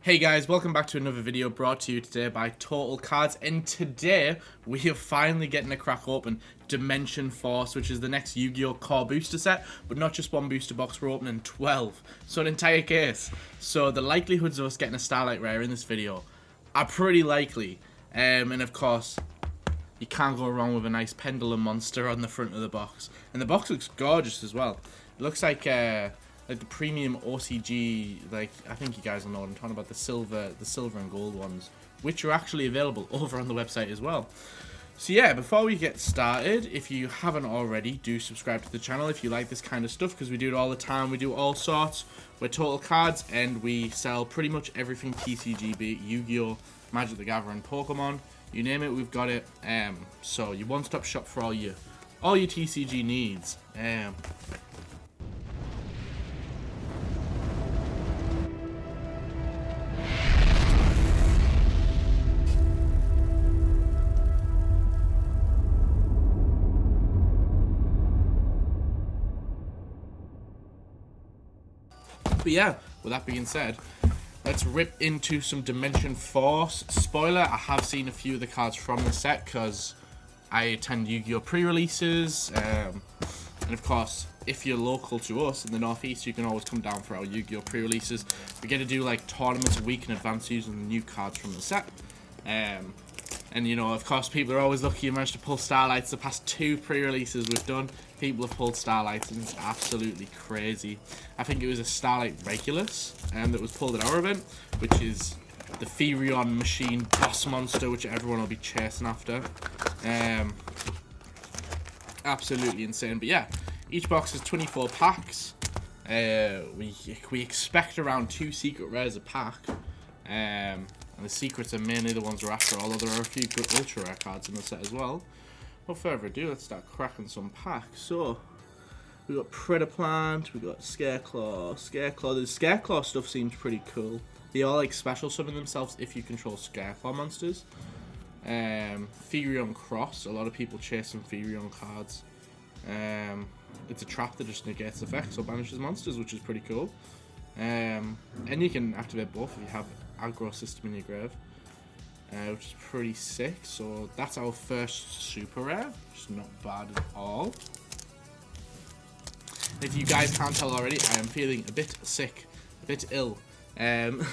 Hey guys, welcome back to another video brought to you today by Total Cards, and today we are finally getting a crack open Dimension Force, which is the next Yu-Gi-Oh! Core booster set, but not just one booster box, we're opening 12, so an entire case. So the likelihoods of us getting a Starlight Rare in this video are pretty likely, and of course, you can't go wrong with a nice Pendulum monster on the front of the box. And the box looks gorgeous as well. It looks like the premium OCG, like, I think you guys will know what I'm talking about, the silver and gold ones, which are actually available over on the website as well. So yeah, before we get started, if you haven't already, do subscribe to the channel if you like this kind of stuff, because we do it all the time. We do all sorts. We're Total Cards, and we sell pretty much everything TCG, be it Yu-Gi-Oh!, Magic the Gathering, Pokemon, you name it, we've got it. So your one-stop shop for all your TCG needs. But yeah, with that being said, let's rip into some Dimension Force. Spoiler, I have seen a few of the cards from the set because I attend Yu-Gi-Oh! Pre-releases. And of course, if you're local to us in the Northeast, you can always come down for our Yu-Gi-Oh! Pre-releases. We get to do like tournaments a week in advance using the new cards from the set. And you know, of course, people are always lucky you managed to pull Starlights. The past 2 pre-releases we've done, people have pulled Starlights, and it's absolutely crazy. I think it was a Starlight Regulus that was pulled at our event, which is the Therion machine boss monster, which everyone will be chasing after. Absolutely insane. But yeah, each box is 24 packs. We expect around 2 secret rares a pack. And the secrets are mainly the ones we're after, although there are a few good ultra rare cards in the set as well. Without further ado, let's start cracking some packs. So, we got Predaplant, we got Scareclaw. The Scareclaw stuff seems pretty cool. They all like special summon themselves if you control Scareclaw monsters. Therion Cross, a lot of people chasing Therion cards. It's a trap that just negates effects or banishes monsters, which is pretty cool. And you can activate both if you have aggro system in your grave, which is pretty sick. So that's our first super rare, which is not bad at all. If you guys can't tell already, I am feeling a bit sick, a bit ill.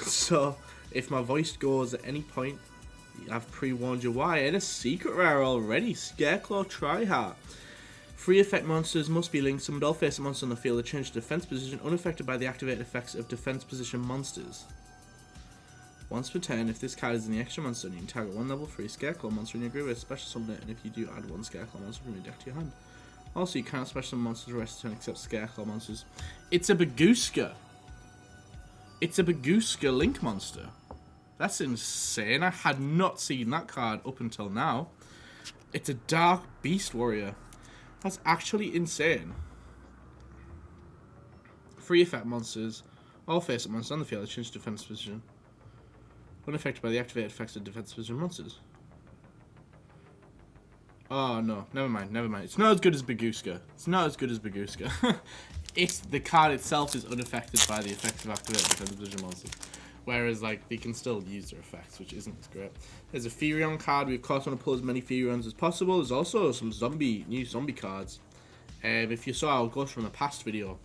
So if my voice goes at any point, I've pre-warned you why. And a secret rare already, Scareclaw Tryhard. Free effect monsters must be linked. Summoned all face monsters on the field that change defense position unaffected by the activated effects of defense position monsters. Once per turn, if this card is in the extra monster, you can target 1 level 3 Scareclaw monster in your graveyard, special summon it, and if you do, add 1 Scareclaw monster from your deck to your hand. Also, you can't special summon monsters the rest of the turn except Scareclaw monsters. It's a Bagooska. It's a Bagooska Link monster. That's insane. I had not seen that card up until now. It's a Dark Beast Warrior. That's actually insane. Free effect monsters. All face-up monsters on the field that change defense position. Unaffected by the activated effects of defense position monsters. Oh no, never mind. It's not as good as Bagooska. It's the card itself is unaffected by the effects of activated defense position monsters. Whereas, like, they can still use their effects, which isn't as great. There's a Therion card. We, of course, want to pull as many Therions as possible. There's also some new zombie cards. If you saw our Ghost from the past video,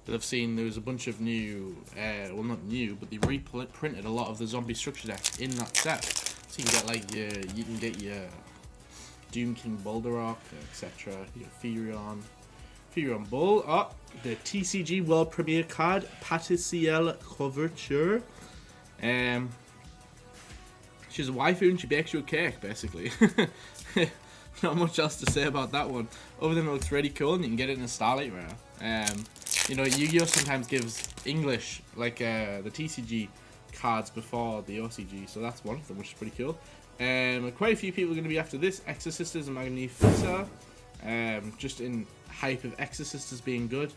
you'll have seen there was a bunch of new, well, not new, but they reprinted a lot of the zombie structure decks in that set. So you can get, like, you can get your Doom King Boulderrock, etc. You get Therion Bull. Oh, the TCG World Premiere card, Paticiel Couverture. She's a waifu and she bakes you a cake, basically. Not much else to say about that one, other than it looks really cool and you can get it in a Starlight Rare. You know, Yu-Gi-Oh! Sometimes gives English, like the TCG cards before the OCG, so that's one of them, which is pretty cool. Quite a few people are going to be after this. Exorcisters and Magnifica. Just in hype of Exorcisters being good.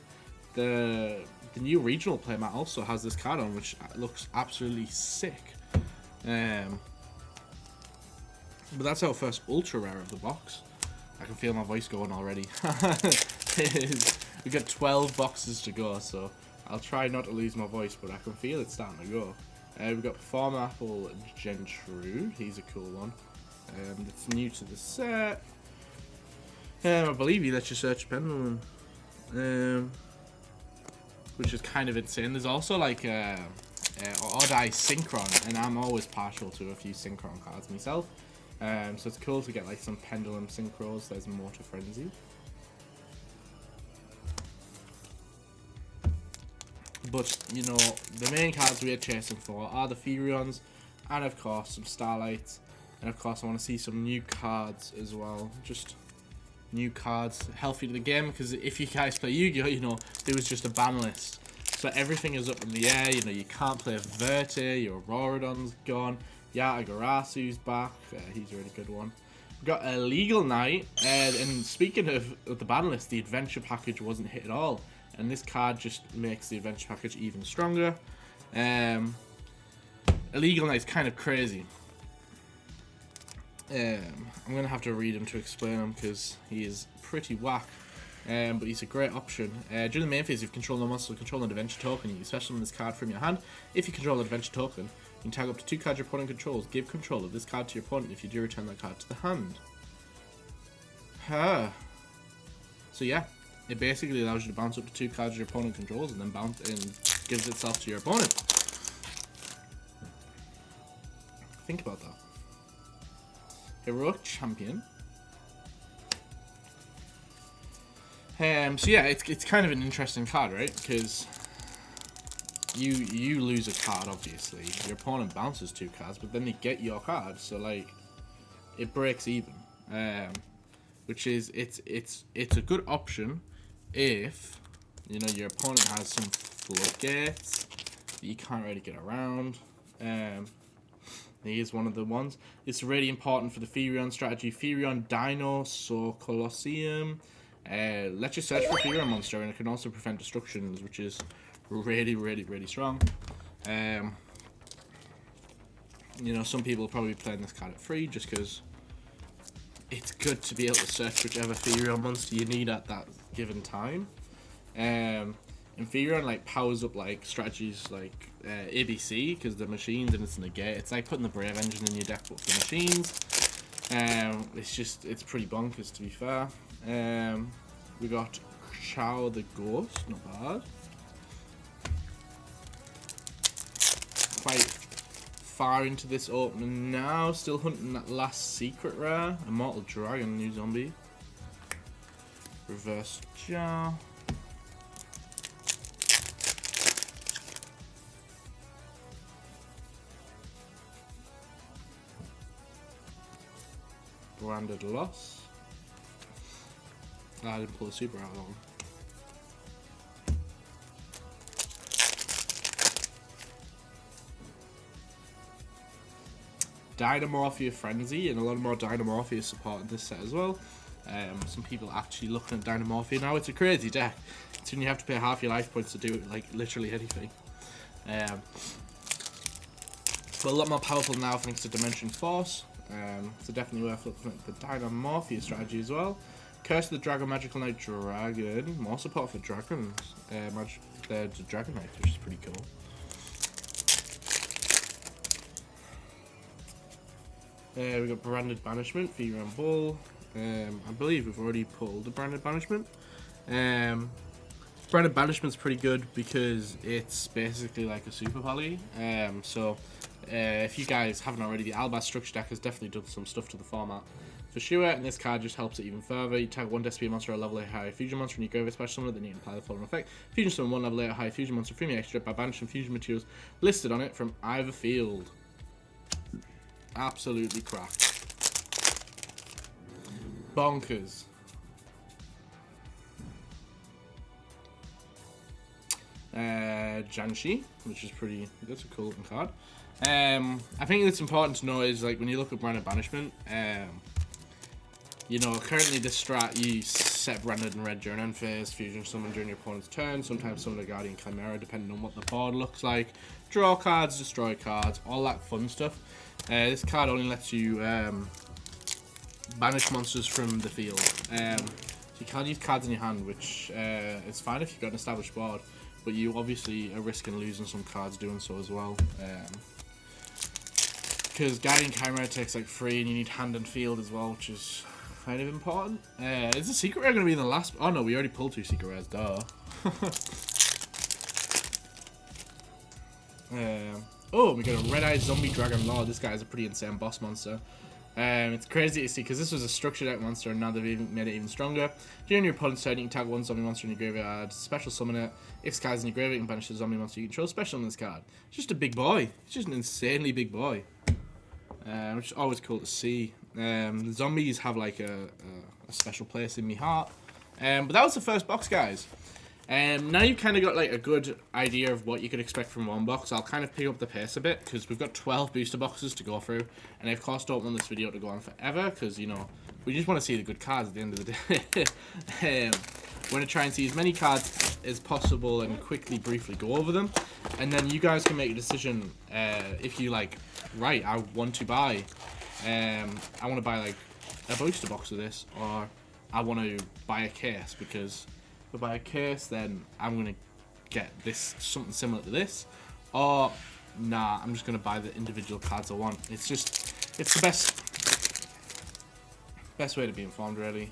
The new regional playmat also has this card on, which looks absolutely sick. But that's our first ultra rare of the box. I can feel my voice going already. We've got 12 boxes to go, so I'll try not to lose my voice, but I can feel it starting to go. We've got Performer Apple Gentrude. He's a cool one. That's new to the set. I believe he lets you search Pendulum. Which is kind of insane. There's also like Odd Eye Synchron, and I'm always partial to a few Synchron cards myself. So it's cool to get like some Pendulum Synchros. There's Motor Frenzy. But, you know, the main cards we are chasing for are the Furions, and of course some Starlights, and of course I want to see some new cards as well. Just new cards healthy to the game, because if you guys play Yu-Gi-Oh, you know, there was just a ban list. So everything is up in the air, you know, you can't play Verte, your Auroradon's gone, Yatagarasu's back, he's a really good one. We've got a Legal Knight, and speaking of the ban list, the Adventure Package wasn't hit at all. And this card just makes the Adventure Package even stronger. Illegal Knight's kind of crazy. I'm going to have to read him to explain him because he is pretty whack. But he's a great option. During the main phase, if you control the monster, control an adventure token, you special summon this card from your hand. If you control an adventure token, you can tag up to 2 cards your opponent controls. Give control of this card to your opponent if you do return that card to the hand. So yeah. It basically allows you to bounce up to 2 cards your opponent controls and then bounce and gives itself to your opponent. Think about that. Heroic Champion. So yeah, it's kind of an interesting card, right? Because you lose a card, obviously. Your opponent bounces 2 cards, but then they get your card, so like it breaks even. Which is it's a good option. If, you know, your opponent has some floodgates that you can't really get around. He is one of the ones. It's really important for the Furion strategy. Furion Dinosaur Colosseum. Let you search for Furion monster, and it can also prevent destructions, which is really, really, really strong. You know, some people will probably be playing this card at free just because it's good to be able to search whichever Furion monster you need at that given time. And Furion like powers up like strategies like ABC because the machines and it's negate. It's like putting the Brave Engine in your deck but for machines. It's pretty bonkers, to be fair. We got Chow the Ghost, not bad. Quite far into this opening now, still hunting that last secret rare. Immortal Dragon, new zombie. Reverse Jar. Branded Loss. I didn't pull a super out on. Dynamorphia Frenzy, and a lot more Dynamorphia support in this set as well. Some people actually looking at Dynamorphia now. It's a crazy deck. It's when you have to pay half your life points to do like literally anything. But a lot more powerful now thanks to Dimension Force. So definitely worth looking at the Dynamorphia strategy as well. Curse of the Dragon, Magical Knight Dragon. More support for dragons. The Dragon Knight, which is pretty cool. We got Branded Banishment, Furion Bull. I believe we've already pulled the Branded Banishment. Branded Banishment's pretty good because it's basically like a Super Poly. If you guys haven't already, the Albaz Structure deck has definitely done some stuff to the format for sure, and this card just helps it even further. You tag 1 Despia monster or a level 8 high fusion monster, and you go over special summon it, then you can apply the following effect. Fusion summon 1 level 8 high fusion monster, free me extra by banishing fusion materials listed on it from either field. Absolutely cracked. Bonkers. Janshi, which is pretty, that's a cool looking card. I think it's important to know is like when you look at Branded Banishment, you know, currently this strat, you set Branded and Red during end phase, fusion summon during your opponent's turn, sometimes summon a Guardian Chimera depending on what the board looks like, draw cards, destroy cards, all that fun stuff. This card only lets you banish monsters from the field. So you can't use cards in your hand, which is fine if you've got an established board. but you obviously are risking losing some cards doing so as well. Because Guiding Chimera takes like 3 and you need Hand and Field as well, which is kind of important. Is the secret rare going to be in the last... Oh no, we already pulled 2 secret rares, duh. Oh, we got a Red-Eyed Zombie Dragon Lord. This guy is a pretty insane boss monster. It's crazy to see because this was a structured out monster and now they've even made it even stronger. During your opponent's turn, you can tag 1 zombie monster in your graveyard, special summon it. If this card's in your graveyard, you can banish the zombie monster you control, special on this card. It's just a big boy. It's just an insanely big boy. Which is always cool to see. The zombies have like a special place in my heart. But that was the first box, guys. Now you've kind of got like a good idea of what you could expect from one box. I'll kind of pick up the pace a bit because we've got 12 booster boxes to go through, and I of course don't want this video to go on forever because, you know, we just want to see the good cards at the end of the day. We want to try and see as many cards as possible and quickly, briefly go over them, and then you guys can make a decision if you like, right, I want to buy, I want to buy like a booster box of this, or I want to buy a case because... If I buy a case, then I'm going to get this, something similar to this, or nah, I'm just going to buy the individual cards I want. It's just, it's the best way to be informed, really.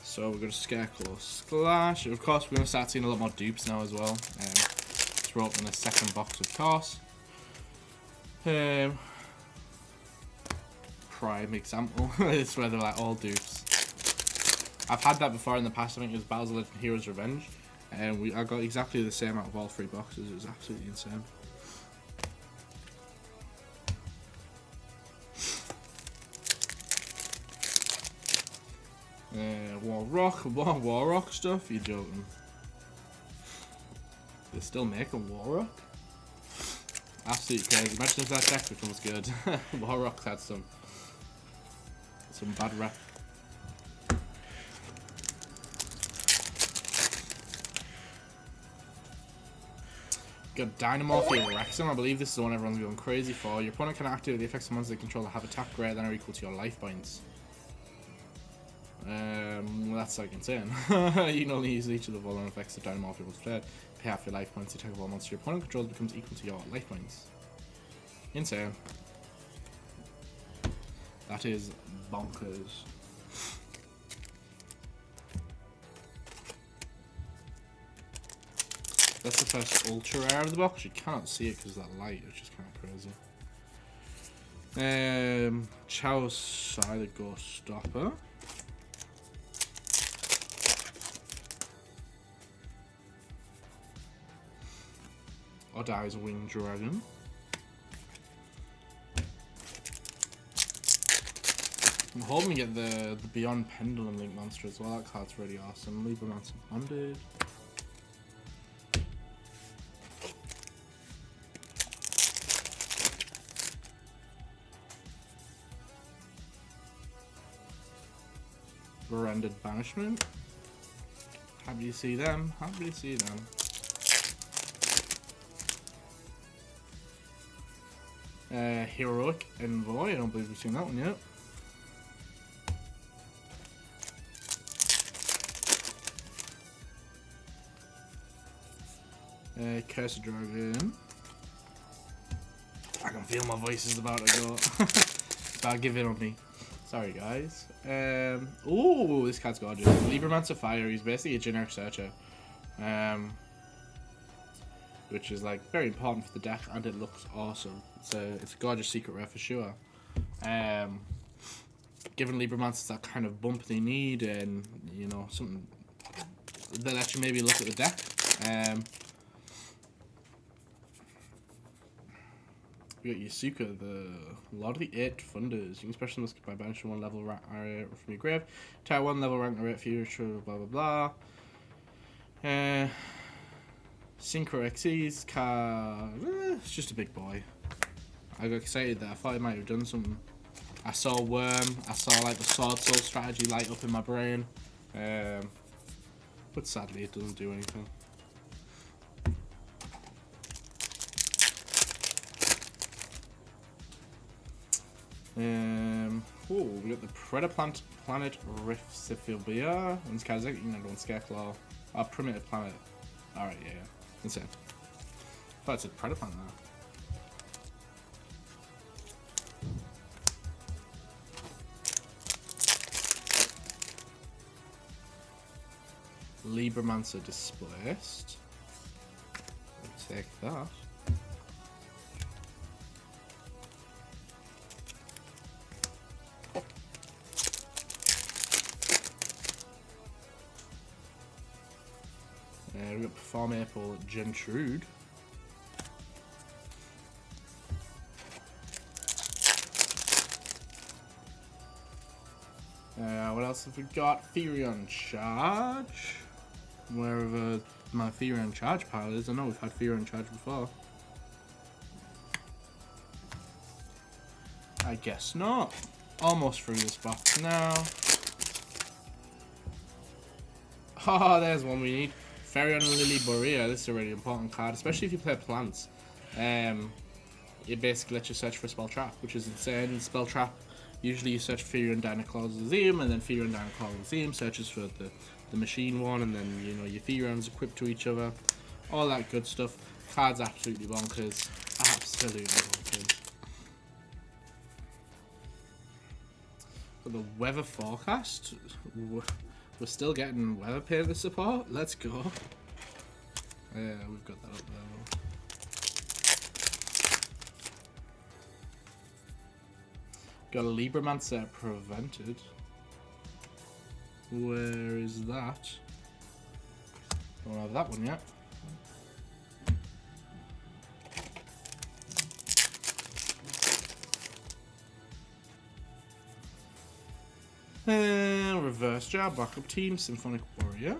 So we're going to Scarecrow Splash. Of course, we're going to start seeing a lot more dupes now as well. Let's open the second box, of course. Prime example. It's where they're like all dupes. I've had that before in the past. I think it was Battles of Legend Heroes Revenge, and I got exactly the same out of all 3 boxes. It was absolutely insane. War Rock stuff? You're joking. They're still making War Rock? Absolutely crazy. Imagine if that deck becomes good. War Rock's had some bad rep. Got Dynamorphy Wrexham. I believe this is the one everyone's going crazy for. Your opponent can activate the effects of monsters they control that have attack greater than or equal to your life points. That's like insane. You can only use each of the following effects of Dynamorphy once played. Pay half your life points. The attack of all monsters your opponent controls becomes equal to your life points. Insane. That is bonkers. That's the first ultra rare of the box. You cannot see it because of that light, which is kind of crazy. Chaos the Ghost Stopper. Odai's Winged Dragon. I'm hoping we get the Beyond Pendulum Link monster as well. That card's really awesome. Liberamancer Bonded. Rendered Banishment. Happy to see them. Happy to see them. Heroic Envoy. I don't believe we've seen that one yet. Cursed Dragon. I can feel my voice is about to go. About give in on me. Sorry, guys. Ooh, this card's gorgeous. Liberamancer Fire. He's basically a generic searcher, which is like very important for the deck, and it looks awesome. It's a gorgeous secret rare for sure. Giving Liberamancer that kind of bump they need, and you know, something that lets you maybe look at the deck. We got Yasuka, the Lord of the 8 Thunders. You can special this by banishing 1 level rank area from your grave. Tire 1 level rank area for you, blah blah blah. Synchro XE's card. It's just a big boy. I got excited there. I thought he might have done something. I saw Worm. I saw like the Sword Soul strategy light up in my brain. But sadly, it doesn't do anything. Oh, we got the Predator Planet Rift Siphibia. And this card's like, you know, Scareclaw. Our Primitive Planet. Alright, yeah. Insane. Oh, it's a Predaplant now. Libromancer displaced. We'll take that. We've got Perform April Gentrude. What else have we got? Therion Charge. Wherever my Therion Charge pile is. I know we've had Therion Charge before. I guess not. Almost through this box now. Oh, there's one we need. Therion Lily Borea. This is a really important card, especially if you play plants. It basically lets you search for Spell Trap, which is insane. Spell Trap, usually you search for Therion Dynaclauseum, and then Therion Dynaclauseum searches for the machine one, and then, you know, your Therons equipped to each other. All that good stuff. Card's absolutely bonkers. Absolutely bonkers. But the weather forecast, we're still getting weather painter support. Let's go. Yeah, we've got that up there. Got a Libromancer prevented. Where is that? Don't have that one yet. Reverse Jar, backup team, Symphonic Warrior.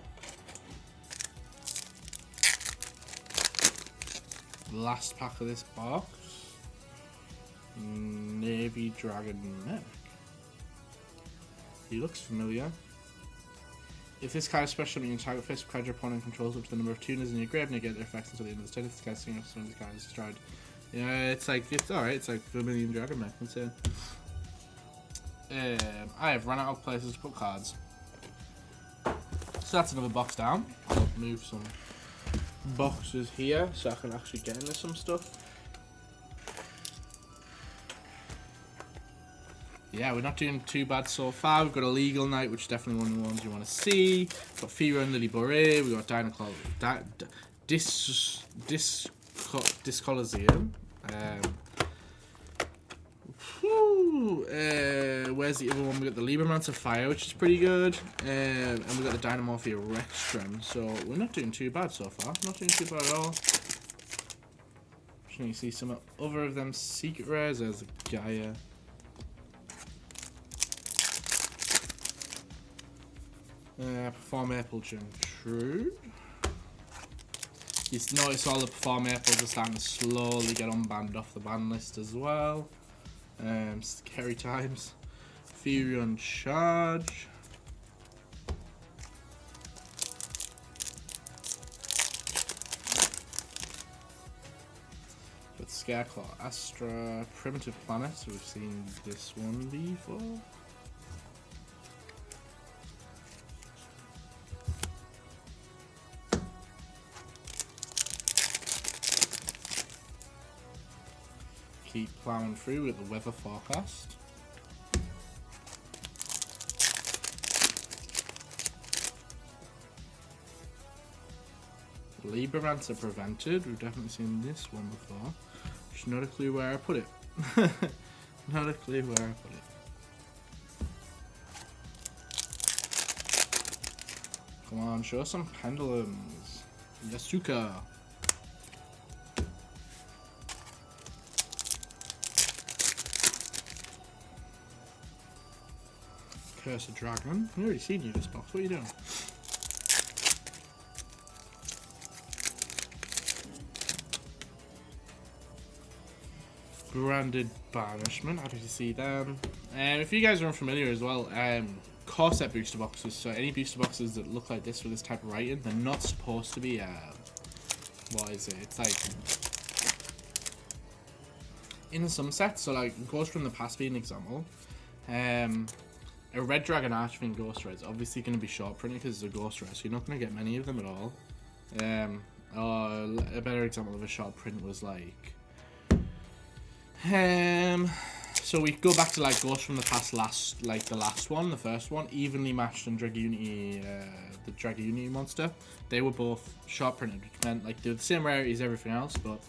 Last pack of this box. Navy Dragon Mech. He looks familiar. If this card is special, meaning target face card your opponent controls up to the number of tuners in your grave, negate their effects until the end of the turn. If this card's up to the card is destroyed. Yeah, it's alright, it's like Vermilion Dragon Mech, that's it. I have run out of places to put cards. So that's another box down. I'll move some boxes here so I can actually get into some stuff. Yeah, we're not doing too bad so far. We've got a Legal Knight, which is definitely one of the ones you want to see. We've got Therion Lily Borea. We've got Discoloseum. Where's the other one? We got the Libromancer Fire, which is pretty good, and we got the Dynamorphia Rextrum. So we're not doing too bad so far. Not doing too bad at all. Can you see some other of them secret rares? There's the Gaia. Perform April Gentrude. You notice all the Perform Aprils are starting to slowly get unbanned off the ban list as well. Scary times. Therion Charge. Got Scareclaw Astra. Primitive Planet. We've seen this one before. Keep plowing through with the weather forecast. Libromancer prevented. We've definitely seen this one before. Just not a clue where I put it. Not a clue where I put it. Come on, show some pendulums. Yasuka. Cursed Dragon. I've already seen you in this box. What are you doing? Branded Banishment. Happy to see them. If you guys are unfamiliar as well, core set booster boxes. So any booster boxes that look like this with this type of writing, they're not supposed to be. What is it? It's like in some sets. So like Ghost from the Past being an example. A Red Dragon Archfiend Ghost Red is obviously going to be short printed because it's a Ghost Red, so you're not going to get many of them at all. Or a better example of a short print was like, so we go back to like Ghost from the Past the first one, evenly matched and Dragoonity, the Dragoonity monster. They were both short printed, which meant like they were the same rarity as everything else, but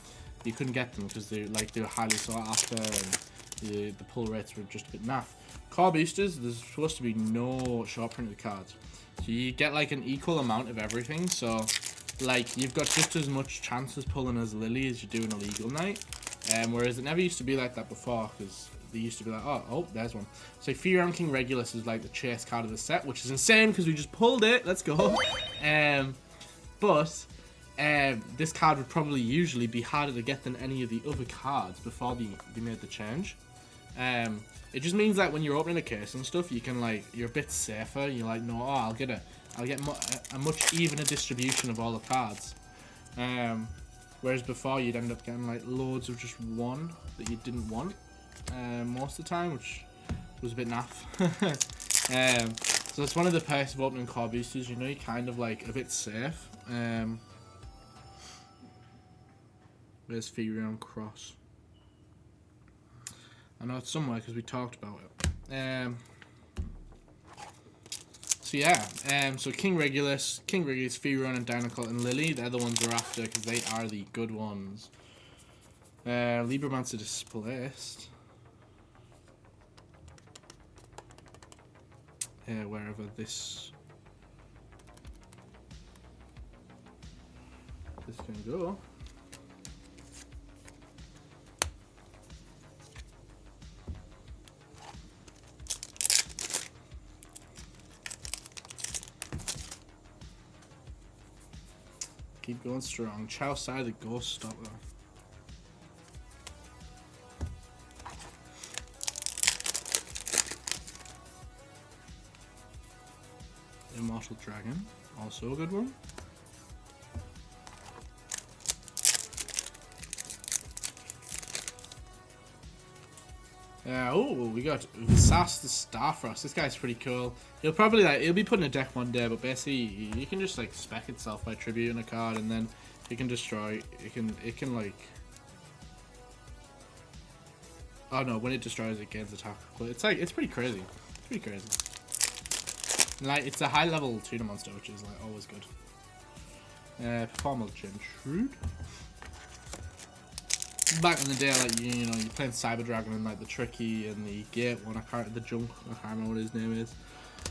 you couldn't get them because they were highly sought after and the pull rates were just a bit naff. Core boosters, there's supposed to be no short printed cards, so you get like an equal amount of everything. So like you've got just as much chance as pulling as Lily as you do in a legal night. Whereas it never used to be like that before, because they used to be like, oh, there's one. So Fury King Regulus is like the chase card of the set, which is insane because we just pulled it. Let's go. But this card would probably usually be harder to get than any of the other cards before they made the change. It just means that when you're opening a case and stuff, you can like you're a bit safer. You're like, no, I'll get a much evener distribution of all the cards. Whereas before you'd end up getting like loads of just one that you didn't want most of the time, which was a bit naff. So it's one of the perks of opening core boosters, you know, you're kind of like a bit safe. Where's Furion Cross? I know it's somewhere because we talked about it. So yeah, so King Regulus, Furion, and Dynacult, and Lily, they're the ones we're after because they are the good ones. Libromancer displaced. Wherever this can go. Keep going strong. Chow side the Ghost Stopper. Immortal Dragon, also a good one. We got Visas the Starfrost. This guy's pretty cool. He'll be put in a deck one day, but basically you can just like spec itself by tributing a card, and then it can destroy. It can like. Oh no! When it destroys, it gains attack. But it's pretty crazy. It's pretty crazy. Like it's a high level tuner monster, which is like always good. Performal Gentrude. Back in the day, like you know, you're playing Cyber Dragon and like the Tricky and the Gate one. The Junk. I can't remember what his name is.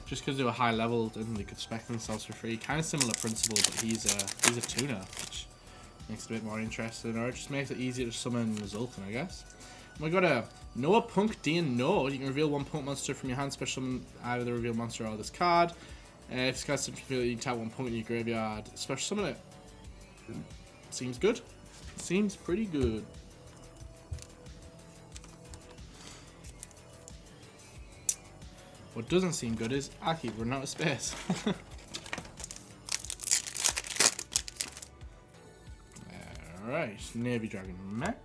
Just because they were high leveled and they could spec themselves for free. Kind of similar principle, but he's a tuner, which makes it a bit more interesting, or it just makes it easier to summon Zoltan, I guess. And we got a Noah Punk D and Node. You can reveal one Punk monster from your hand, special summon either the reveal monster or this card. If this card's simply you can tap one Punk in your graveyard, special summon it. Seems good. Seems pretty good. What doesn't seem good is Aki running out of space. Alright, Navy Dragon Mech.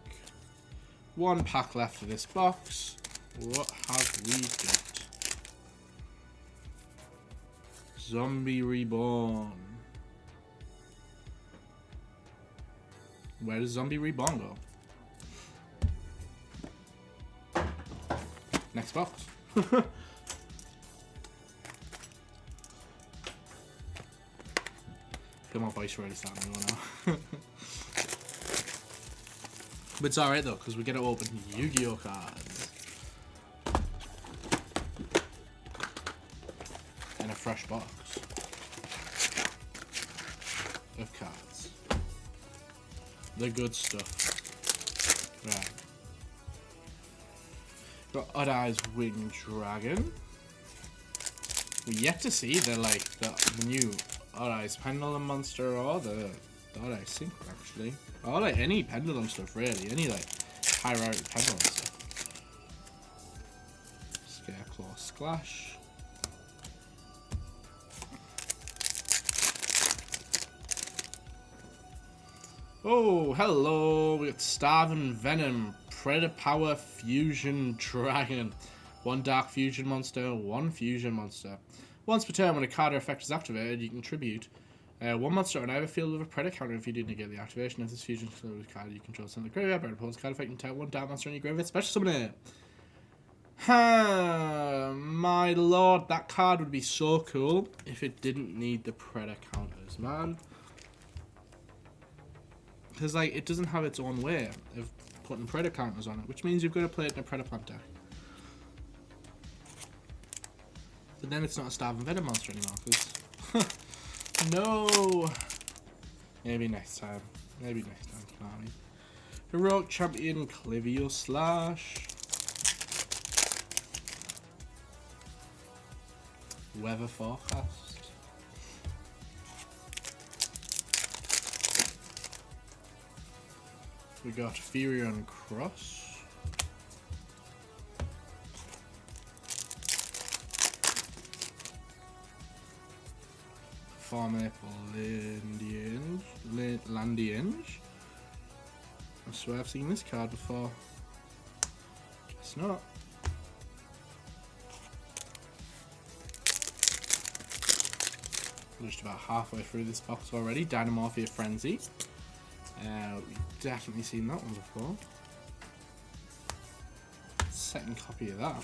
One pack left of this box. What have we got? Zombie Reborn. Where does Zombie Reborn go? Next box. Feel my voice already starting to go now. But it's alright though, because we get to open Yu-Gi-Oh cards. And a fresh box of cards. The good stuff. Right. Got Odd Eyes Winged Dragon. We yet to see the new Odd Eyes Pendulum monster or the Odd Eyes Synchro actually. Or like any pendulum stuff really, any like high rarity pendulum stuff. Scareclaw Splash. Oh, hello, we got Starving Venom, Predator Power Fusion Dragon. One Dark Fusion monster, one Fusion monster. Once per turn, when a card or effect is activated, you can tribute One monster on either field with a predator counter if you do negate the activation of this fusion card you control. Send the graveyard, burn opponent's card effect, and type 1 dark monster on your graveyard. Special summon it. My lord, that card would be so cool if it didn't need the predator counters, man. Because, like, it doesn't have its own way of putting predator counters on it, which means you've got to play it in a predator plant deck. But then it's not a starving venom monster anymore, because... no! Maybe next time. Maybe next time, Konami. Heroic Champion, Clivio Slash. Weather Forecast. We got Furion Cross. Farm Apple Landienge. I swear I've seen this card before. Guess not. We're just about halfway through this box already. Dynamorphia Frenzy. We've definitely seen that one before. Second copy of that.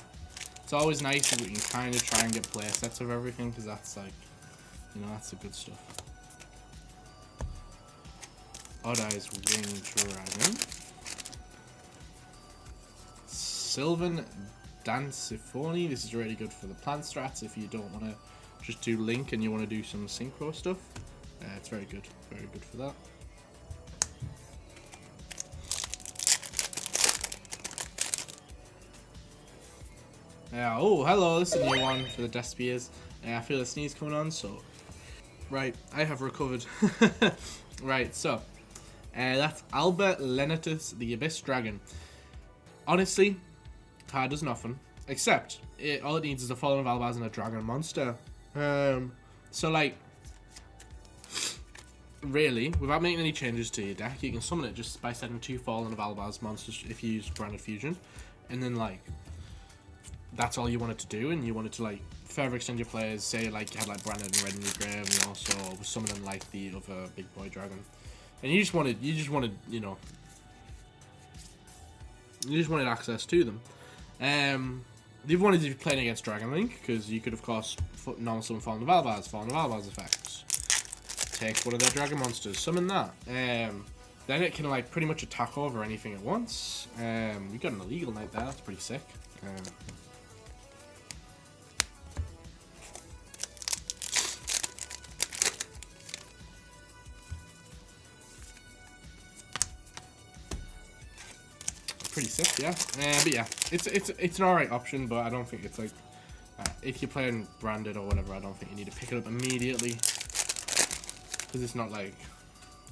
It's always nice if we can kind of try and get play sets of everything, because that's like, you know, that's the good stuff. Odd Eyes Winged Dragon. Sylvan Dancifoni. This is really good for the plant strats if you don't want to just do Link and you want to do some synchro stuff. It's very good for that. Oh, hello, this is a new one for the Despiers. I feel a sneeze coming on, so... Right, I have recovered. Right, so... that's Albert Lenatus, the Abyss Dragon. Honestly, card does nothing. Except, all it needs is a Fallen of Albaz and a Dragon Monster. So, like... Really, without making any changes to your deck, you can summon it just by sending 2 Fallen of Albaz monsters if you use Branded Fusion. And then, like... That's all you wanted to do, and you wanted to, like, further extend your players. Say, like, you had, like, Branded and Red in your grave, and you also was summoning, like, the other big boy dragon. And you just wanted, you know, you just wanted access to them. The other one is if you're playing against Dragon Link, because you could, of course, normal summon Fallen of Albaz effects. Take one of their dragon monsters, summon that. Then it can, like, pretty much attack over anything at once. We got an illegal knight there, that's pretty sick. Pretty sick, yeah. But yeah, it's an alright option, but I don't think it's like if you're playing Branded or whatever, I don't think you need to pick it up immediately because it's not like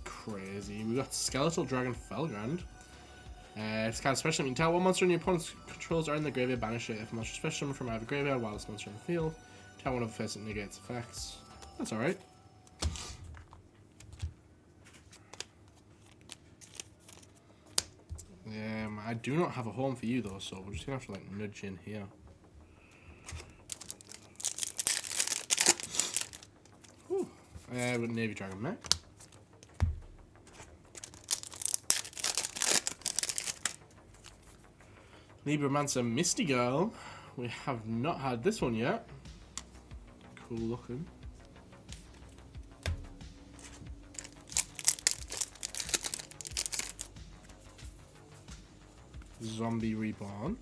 crazy. We got Skeletal Dragon Felgrand. It's kind of special. You can tell what monster in your opponent's controls are in the graveyard, banish it. If a monster special summon from either graveyard, while this monster in the field, tell one of the face that negates effects. That's alright. I do not have a home for you though, so we're just gonna have to like nudge in here. Whew. With Navy Dragon Mech. Libromancer Misty Girl. We have not had this one yet. Cool looking. Zombie Reborn.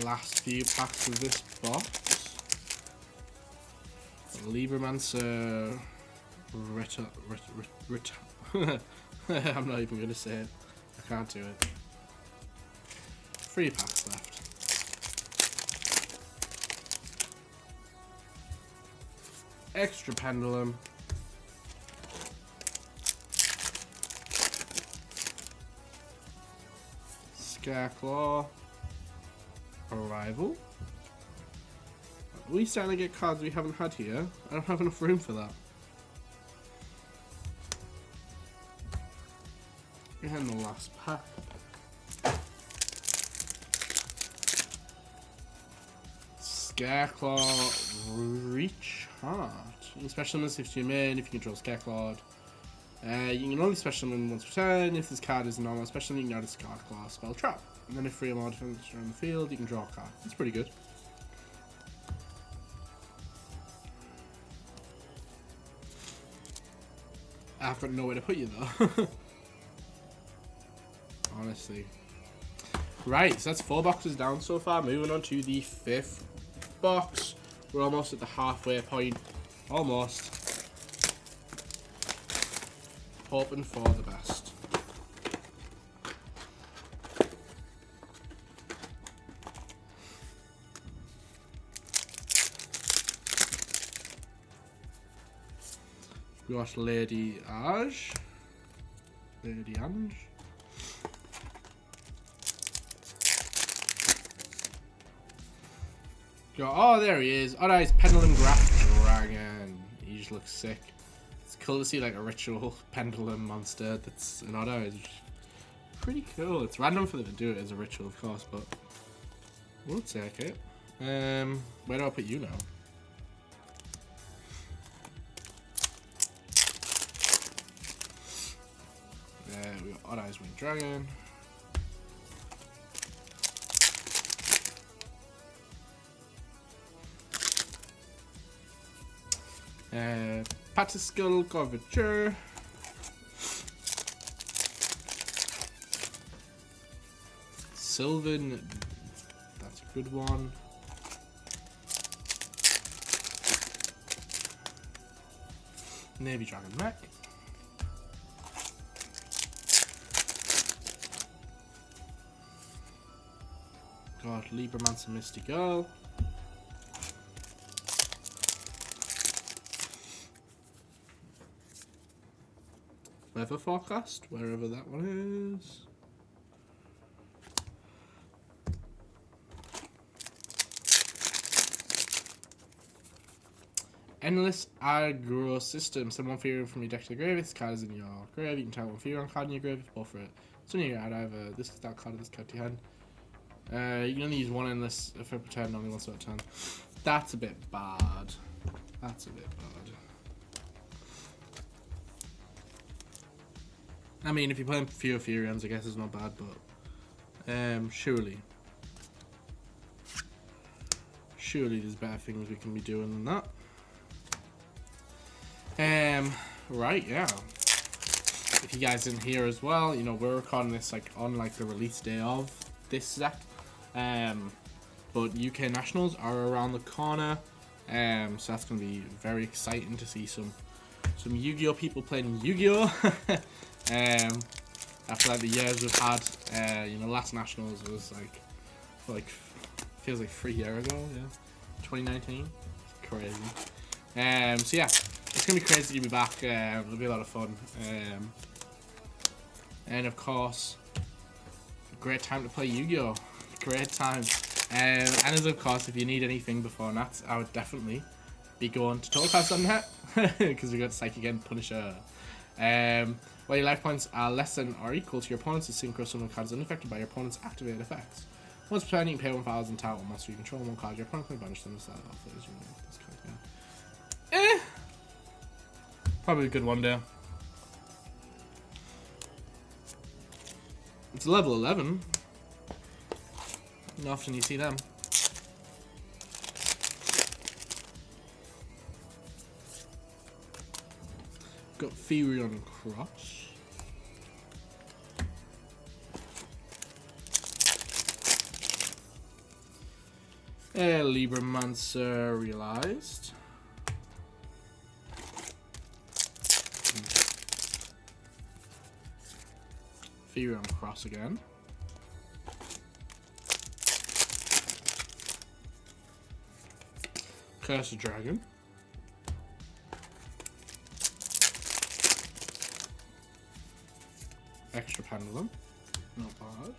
Last few packs of this box. Libromancer I'm not even going to say it. I can't do it. 3 packs left. Extra Pendulum. Scareclaw. Arrival. Are we starting to get cards we haven't had here? I don't have enough room for that. And the last pack. Scareclaw Reach Heart. You can special summon if you're main, if you control Scareclaw. You can only special summon once per turn. If this card is a normal special, you can add a Scareclaw spell trap. And then if 3 or more defenders are on the field, you can draw a card. That's pretty good. I've got nowhere to put you though. Honestly. Right, so that's 4 boxes down so far. Moving on to the 5th box. We're almost at the halfway point. Almost. Hoping for the best. We got Lady Ange. Oh, there he is. Oh, no, he's Pendulum Graph Dragon. He just looks sick. It's cool to see like a ritual pendulum monster that's an auto. It's pretty cool. It's random for them to do it as a ritual, of course, but we'll take it. Where do I put you now? We got Odd Eyes Winged Dragon. Patiskull Curvature. Sylvan, that's a good one. Navy Dragon Mech. Got Libromancer Misty Girl. Weather Forecast, wherever that one is. Endless Aggro System. Send 1 Fury from your deck to the grave. If this card is in your grave, you can tell 1 Fury on card in your grave. If both for it, so you can add either this that card or this card to your hand. You can only use 1 Endless for per turn, only once per turn. That's a bit bad. That's a bit bad. I mean, if you're playing fewer Furions, I guess it's not bad, but surely there's better things we can be doing than that. Right, yeah. If you guys didn't hear as well, you know, we're recording this like on like the release day of this set. But UK Nationals are around the corner. So that's gonna be very exciting to see some Yu-Gi-Oh people playing Yu-Gi-Oh. After like the years we've had, you know, last Nationals was like feels like 3 years ago, yeah, 2019. It's crazy. So yeah, it's gonna be crazy to be back. It'll be a lot of fun. And of course, a great time to play Yu-Gi-Oh. Great time. And as of course, if you need anything before that, I would definitely be going to TotalCards.net because we got Psychic and Punisher. While your life points are less than or equal to your opponent's, synchro summon card is unaffected by your opponent's activated effects. Once per turn, you can pay 1,000 tile or monster you control 1 card. Your opponent can banish them instead of this card. Probably a good one there. It's level 11. Not often you see them. Got Furion Cross. Libromancer realized. Furion Cross again. Cursed Dragon. Extra Pendulum. Not bad.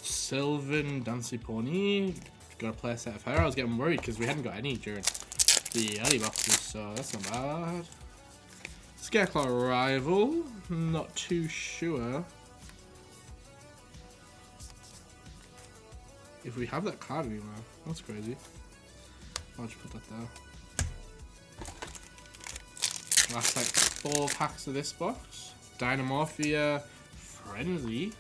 Sylvan Dancy Pony. Gotta play a set of her. I was getting worried because we hadn't got any during the early boxes, so that's not bad. Scareclaw Rival. Not too sure if we have that card anywhere. That's crazy. I'll just put that there. Last like 4 packs of this box. Dynamorphia Frenzy.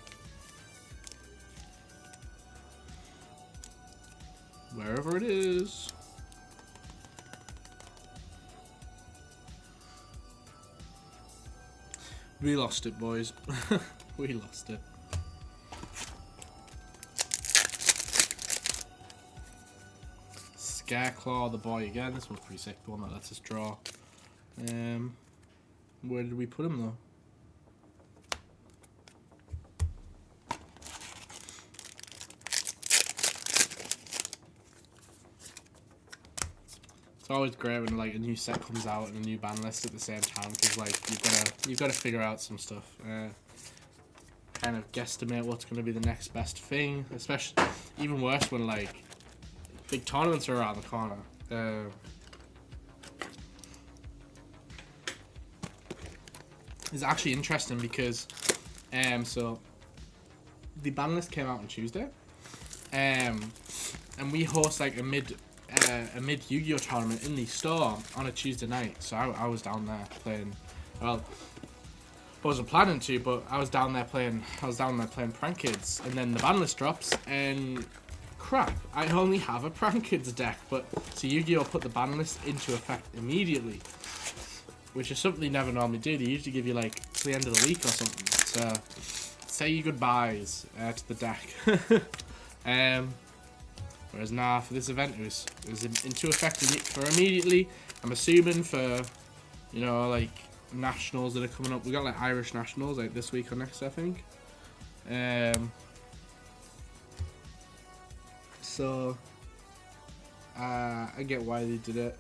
Wherever it is. We lost it, boys. We lost it. Scareclaw the boy again. This one's pretty sick. The one that lets us draw. Where did we put him though? It's always great when like a new set comes out and a new ban list at the same time, because like you've got to figure out some stuff. Kind of guesstimate what's going to be the next best thing. Especially even worse when like big tournaments are around the corner. It's actually interesting because so the ban list came out on Tuesday, and we host like a mid Yu-Gi-Oh tournament in the store on a Tuesday night. So I was down there playing. Well, I wasn't planning to, but I was down there playing Prank Kids, and then the ban list drops, and crap, I only have a Prank Kids deck. But so Yu-Gi-Oh put the ban list into effect immediately, which is something they never normally do. They usually give you like to the end of the week or something. So say your goodbyes to the deck. Whereas now for this event it was into effect for immediately. I'm assuming for, you know, like nationals that are coming up. We got like Irish nationals like this week or next, I think. So I get why they did it.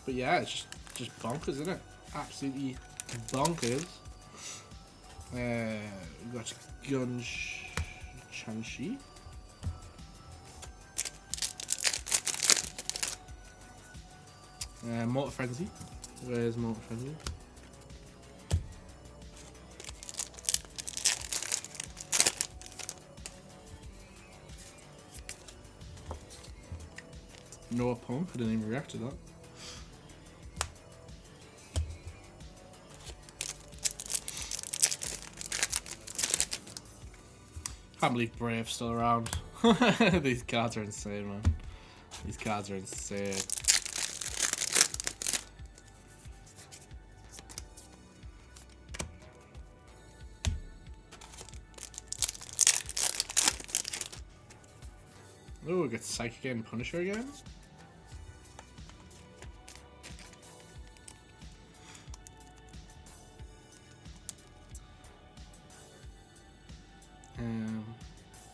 But yeah, it's just bonkers, isn't it? Absolutely bonkers. We got Chanshi. Mortar Frenzy. Where's Mortar Frenzy? No pump. I didn't even react to that. Can't believe Brave's still around. These cards are insane, man. These cards are insane. Oh, we got Psychic and Punisher again.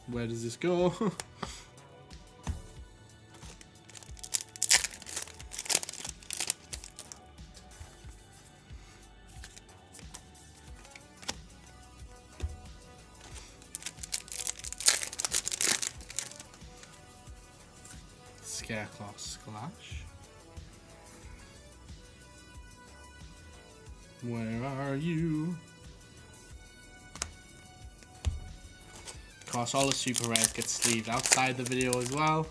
Where does this go? Scareclaw Splash. Where are you? Of course, all the super rares get sleeved outside the video as well.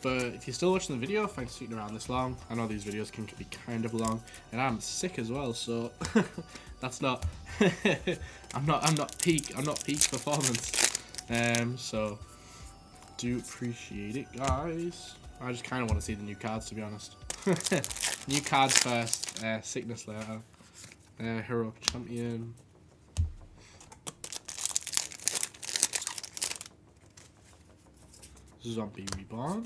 But if you're still watching the video, thanks for sticking around this long. I know these videos can be kind of long, and I'm sick as well, so that's not. I'm not peak performance. So do appreciate it, guys. I just kind of want to see the new cards, to be honest. New cards first. Sickness later. Heroic Champion. Zombie Reborn.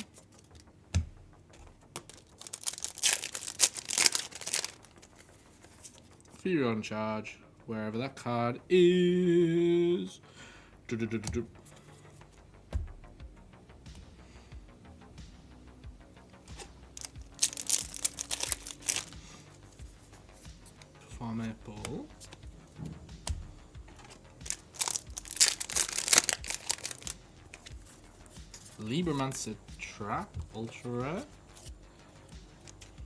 Fear on Charge, wherever that card is. Perform Ball. Libromancer Trap, ultra rare.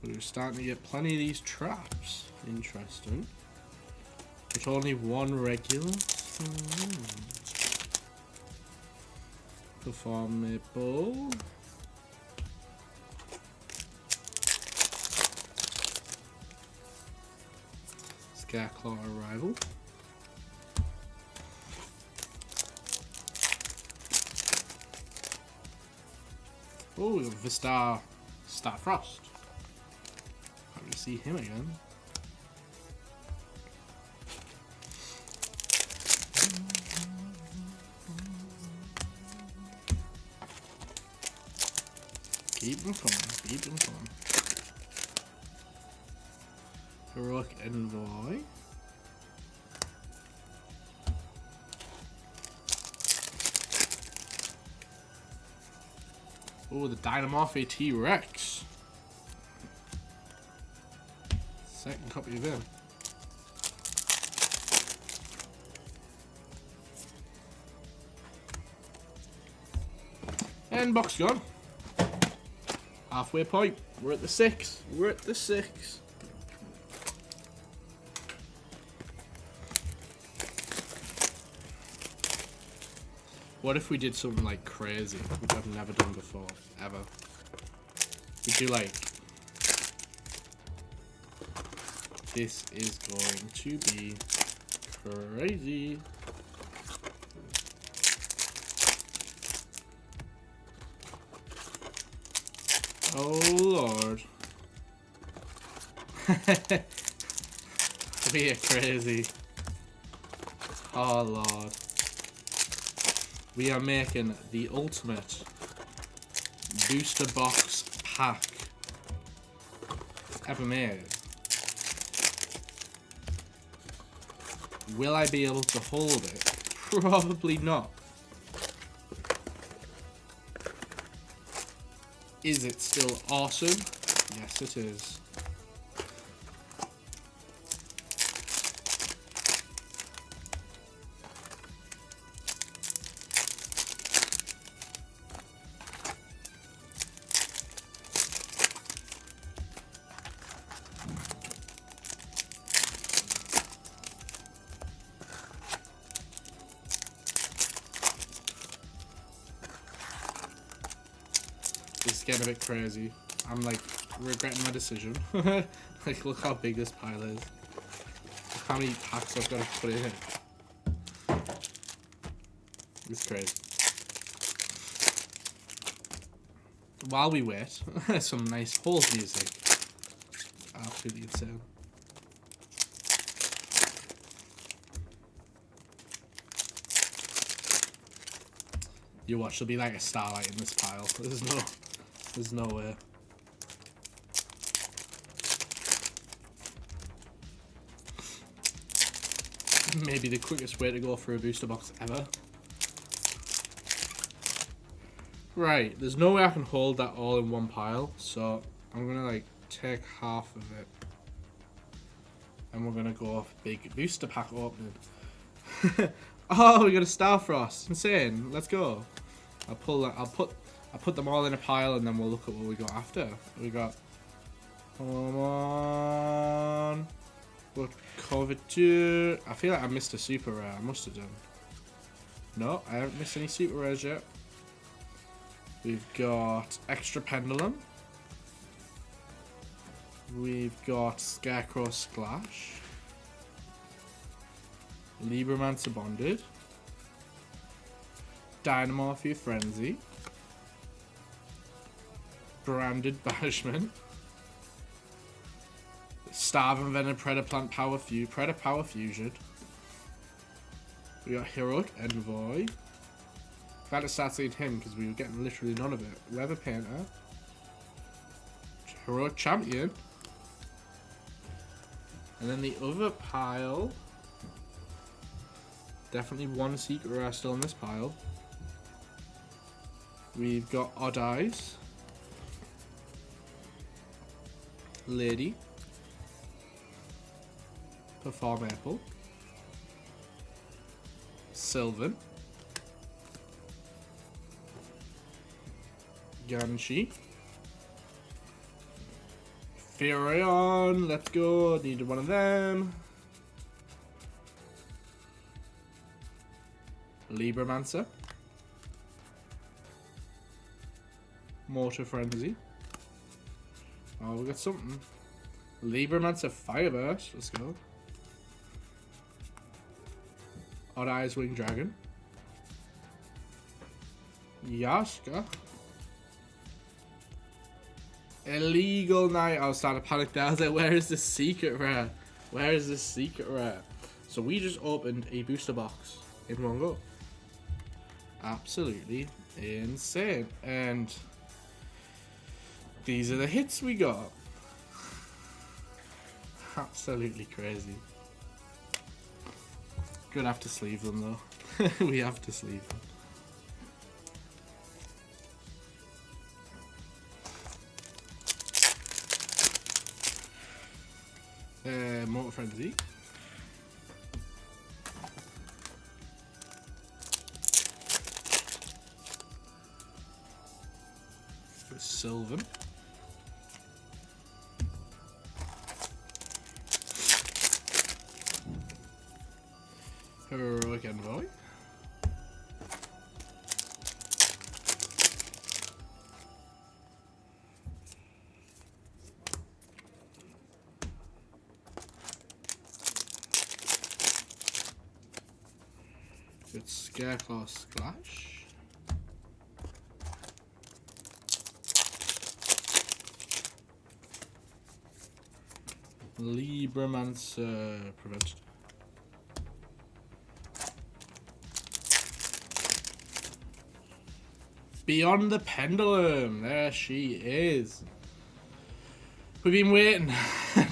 We're starting to get plenty of these traps. Interesting. But only one regular. Performable. Scareclaw arrival. Oh, we got Vistar Starfrost. Happy to see him again. Keep them coming, keep them coming. Heroic Envoy. Oh, the Dynamorph T-Rex. Second copy of him. And box gone. Halfway point. We're at the 6. We're at the 6. What if we did something like crazy, which I've never done before, ever? We do like... This is going to be crazy. Oh Lord. We are crazy. Oh Lord. We are making the ultimate booster box pack ever made. Will I be able to hold it? Probably not. Is it still awesome? Yes, it is. It's getting a bit crazy. I'm like regretting my decision. Like, look how big this pile is. Look how many packs I've got to put in it. It's crazy. While we wait, some nice hold music. Absolutely insane. You watch, there'll be like a starlight in this pile. There's no way. Maybe the quickest way to go for a booster box ever. Right, there's no way I can hold that all in one pile, so I'm gonna like take half of it. And we're gonna go off big booster pack opening. Oh, we got a Starfrost. Insane. Let's go. I'll pull that. I'll put them all in a pile, and then we'll look at what we got after. We got. Come on. What Coveteur? I feel like I missed a super rare. I must have done. No, I haven't missed any super rares yet. We've got Extra Pendulum. We've got Scarecrow Splash. Libromancer Bonded. Dynamorph Frenzy. Branded Banishment. Starve Envenom Predaplant Power Power Fusion. We got Heroic Envoy. Glad to start seeing him because we were getting literally none of it. Weather Painter. Heroic Champion. And then the other pile. Definitely one secret rare still in this pile. We've got Odd Eyes. Lady. Perform Apple. Sylvan. Ganshi. Furion, let's go. Needed one of them. Libromancer. Mortar Frenzy. Oh, we got something. Libromancer Fireburst. Let's go. Odd Eyes Winged Dragon. Yashka. Illegal Knight. I was starting to panic there. I was like, where is this secret rare? Where is this secret rare? So we just opened a booster box in one go. Absolutely insane. And these are the hits we got. Absolutely crazy. Gonna have to sleeve them though. We have to sleeve them. Mortar Frenzy. Sylvan. Heroic Envoy. Good Scareclaw Splash. Libromancer Prevented. Beyond the Pendulum. There she is. We've been waiting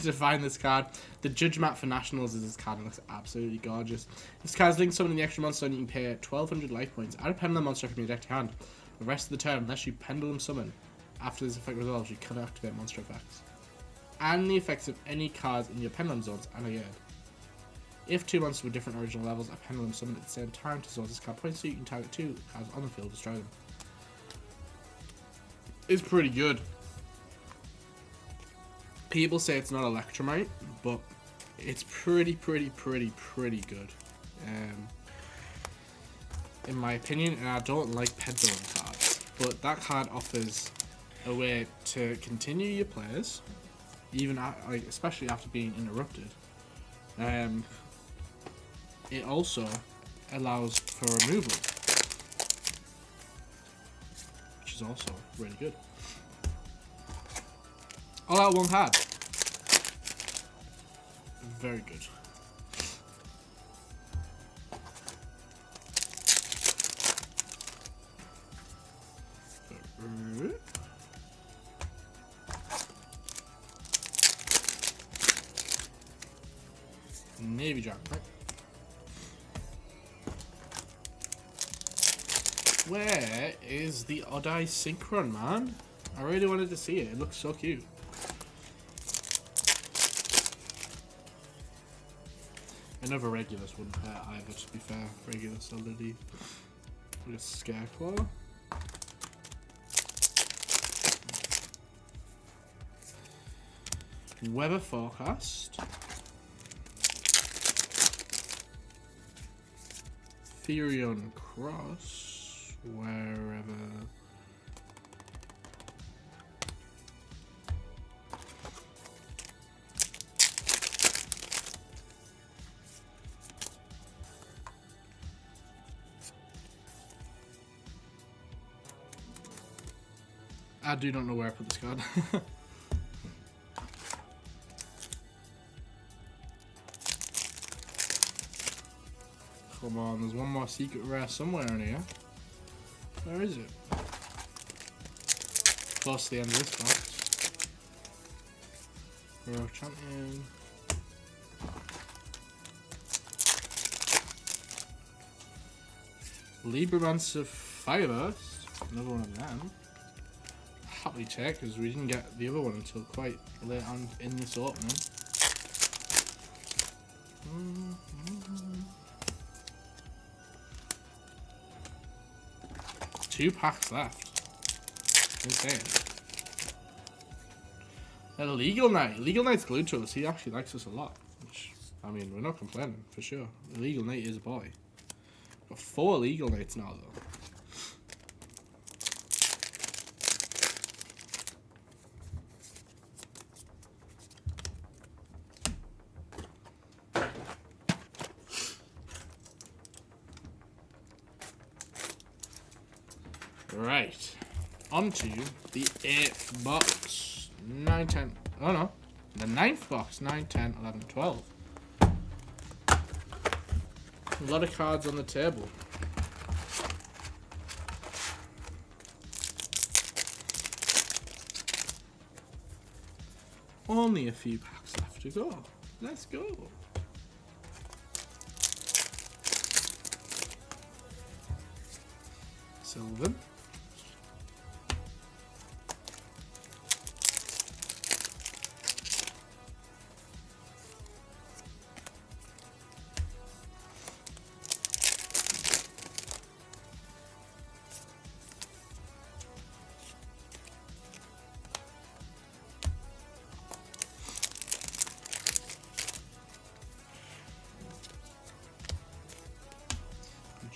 to find this card. The Judge Map for Nationals is this card and looks absolutely gorgeous. This card's linked summoning the extra monster and you can pay 1200 life points. Add a Pendulum monster from your deck to hand. The rest of the turn, unless you Pendulum summon. After this effect resolves, you can activate monster effects. And the effects of any cards in your Pendulum zones are negated. If two monsters with different original levels are Pendulum summoned at the same time to source this card points, so you can target two cards on the field, destroy them. It's pretty good. People say it's not Electromite, but it's pretty good. In my opinion, and I don't like Pendulum cards, but that card offers a way to continue your players, even like especially after being interrupted. It also allows for removal, which is also really good. All out one card. Very good. Navy Dragon, right? Where is the Odd Eye Synchron, man? I really wanted to see it. It looks so cute. Another Regulus wouldn't hurt either, to be fair. Regulus already. With a Scareclaw. Weather Forecast. Therion Cross. Wherever. I do not know where I put this card. Come on, there's one more secret rare somewhere in here. Where is it? Close to the end of this box. Hero Champion. Libromancer Fireburst. Another one of them. Happily check because we didn't get the other one until quite late on in this opening. Two packs left. Insane. A Legal Knight. Legal Knight's glued to us. He actually likes us a lot. Which, I mean, we're not complaining for sure. The Legal Knight is a boy. Got 4 illegal nights now, though. Right, on to the 8th box. 9, 10. Oh no, the 9th box. 9, 10, 11, 12. A lot of cards on the table. Only a few packs left to go. Let's go. Sylvan.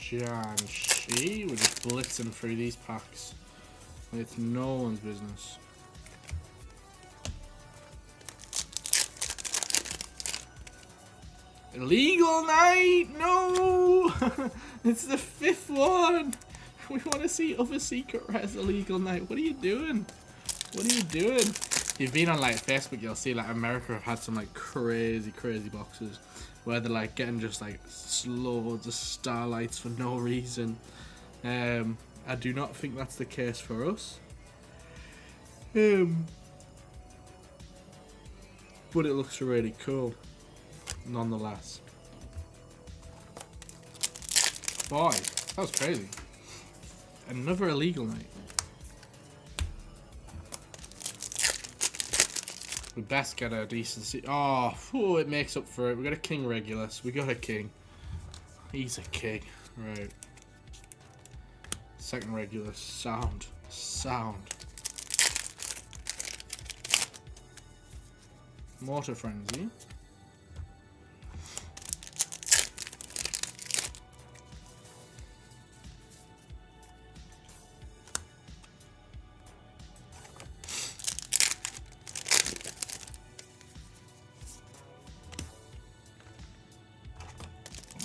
Janshi. We're just blitzing through these packs. It's no one's business. Illegal night! No! It's the 5th one! We want to see other secret res illegal night. What are you doing? What are you doing? If you've been on like Facebook, you'll see like America have had some like crazy boxes where they're like getting just like loads of starlights for no reason. I do not think that's the case for us. But it looks really cool nonetheless. Boy, that was crazy. Another illegal night. We best get a decent oh, it makes up for it. We got a king Regulus. We got a king. He's a king. Right. Second Regulus. Sound. Mortar Frenzy.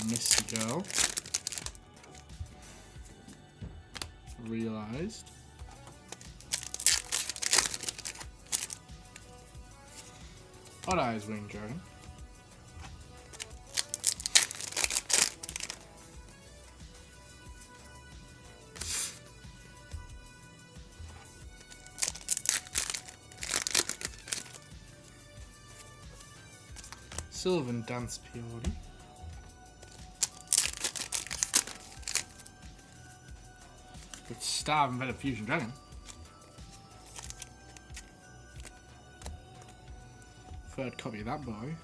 Misty Girl. Realized. Odd Eyes Wing Dragon. Sylvan Dance Peony. Good Star and Better Fusion Dragon. Third copy of that boy.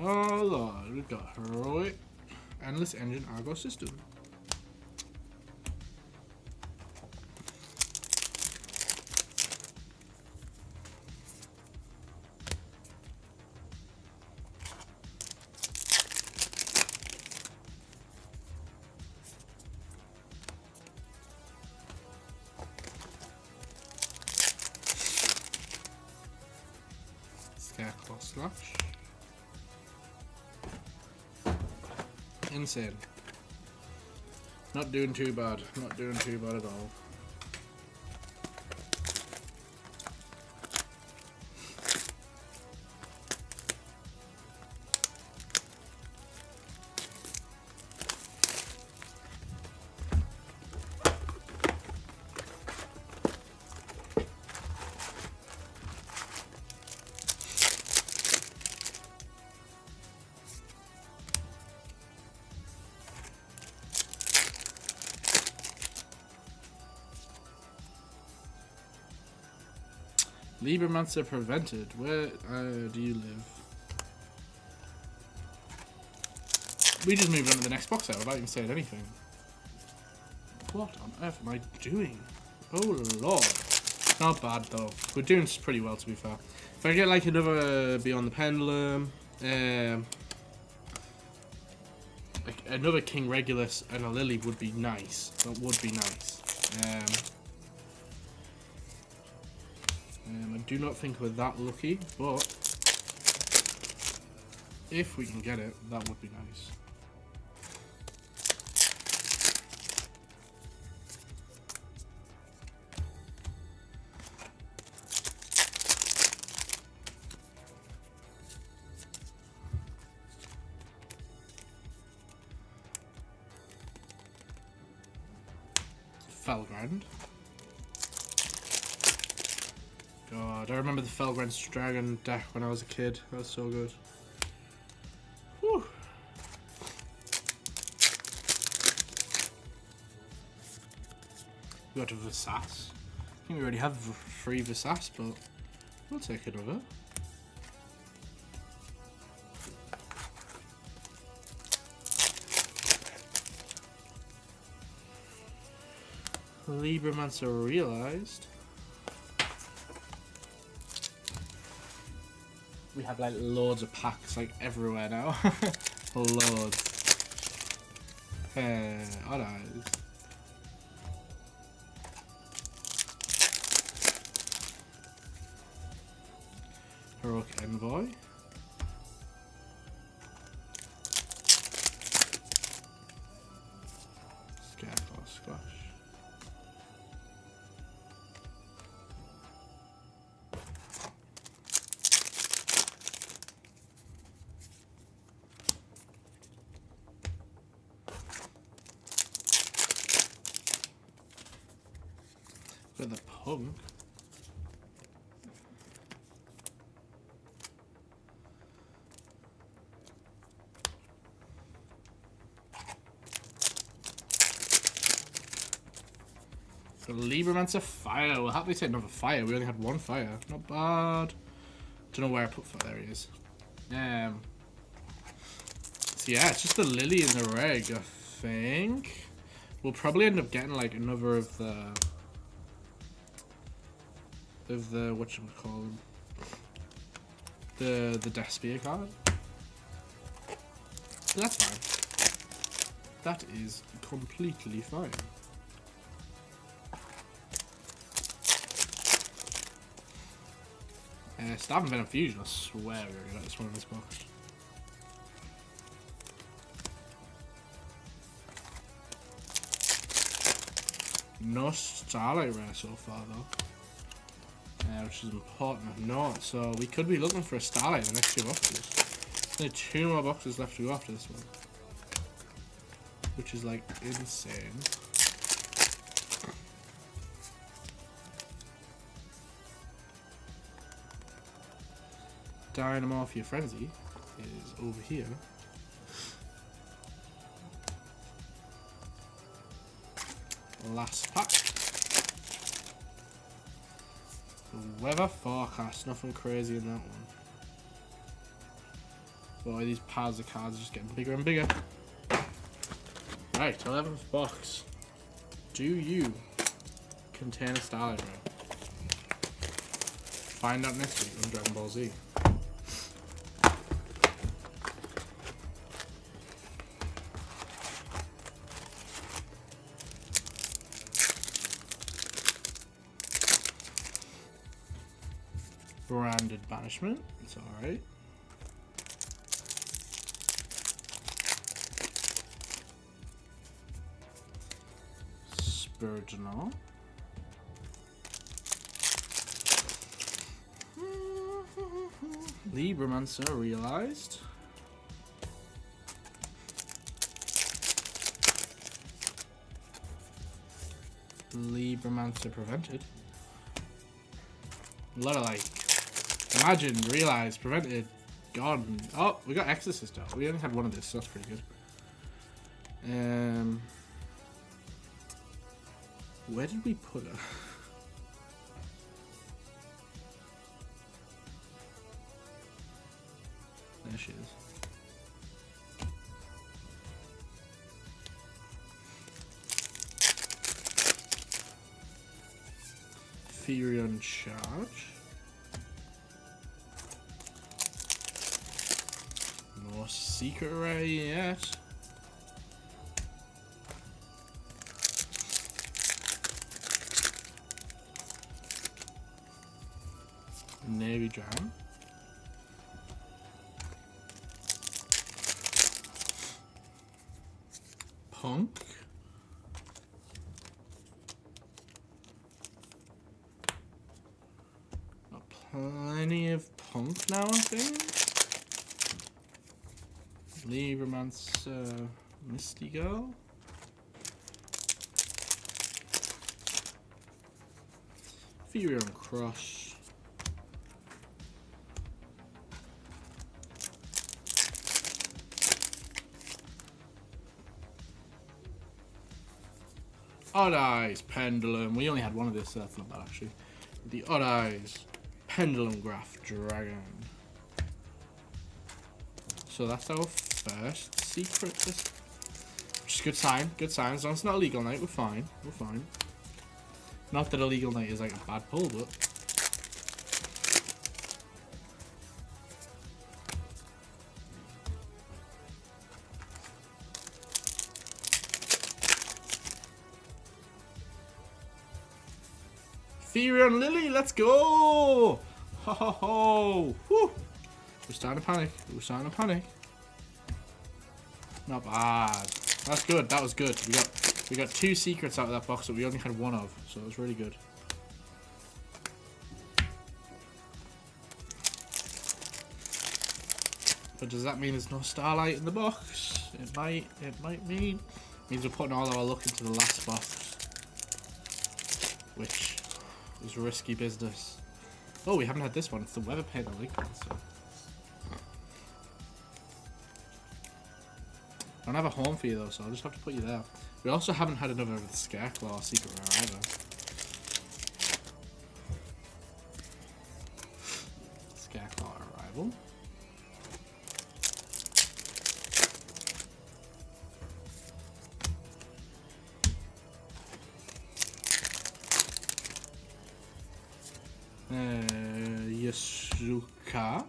Oh lord, we've got Heroic, Endless Engine, Argo System. Scareclaw Slash. Insane. Not doing too bad. Not doing too bad at all. Libromancer prevented. Where do you live? We just moved on to the next box out without even saying anything. What on earth am I doing? Oh lord. Not bad though. We're doing pretty well, to be fair. If I get like another Beyond the Pendulum, like another King Regulus and a Lily would be nice. That would be nice. I do not think we're that lucky, but if we can get it, that would be nice. Felgrand. God, I remember the Felgrand's Dragon deck when I was a kid. That was so good. Whew. We got a Versace. I think we already have 3 Versace, but we'll take another. Libromancer realized. We have like loads of packs like everywhere now. Loads. Odd eyes. Heroic Envoy. Scarecrow Squash. Got the Punk. Got Libromancer Fire. We'll happily take another Fire. We only had 1 Fire. Not bad. Don't know where I put Fire. There he is. So yeah, it's just the Lily and the Reg, I think. We'll probably end up getting like another of the whatchamacallit, the Despia card. So that's fine. That is completely fine. Staff and Venom Fusion, I swear we're gonna get this one in this box. No Starlight Rare so far though. Which is important to note. So we could be looking for a Starlight in the next 2 boxes. Only 2 more boxes left to go after this one. Which is like insane. Dynamorphia Frenzy is over here. Last pack. Weather forecast, nothing crazy in that one. Boy, these piles of cards are just getting bigger and bigger. Right, 11th box. Do you contain a Starlight Rare? Find out next week on Dragon Ball Z. Branded Banishment, it's alright. Spurgeon. Libromancer realized. Libromancer prevented. A lot of like, imagine, realize, prevented, gone. Oh, we got Exorcist out. We only had 1 of this, so that's pretty good. Where did we put her? Furion Charge. No secret rare yet. Navy Dragon. Punk. Got plenty of punk now, I think. Libromancer, Misty Girl. Furion Cross. Odd Eyes, Pendulum. We only had one of this, so that's not bad actually. The Odd Eyes, Pendulum Graph Dragon. So that's our first secret. Which is good sign, good sign. As long as it's not a legal night, we're fine. We're fine. Not that a legal night is like a bad pull, but. Furion Lily, let's go! Ho ho ho! Woo! We're starting to panic. We're starting to panic. Not bad. That's good. That was good. We got 2 secrets out of that box that we only had 1 of, so it was really good. But does that mean there's no Starlight in the box? It might. It might mean. It means we're putting all our luck into the last box, which is risky business. Oh, we haven't had this one. It's the Weather Paint Link one, so. I don't have a home for you though, so I'll just have to put you there. We also haven't had another of the Scareclaw secret rare either. Scareclaw Arrival. Yasuka.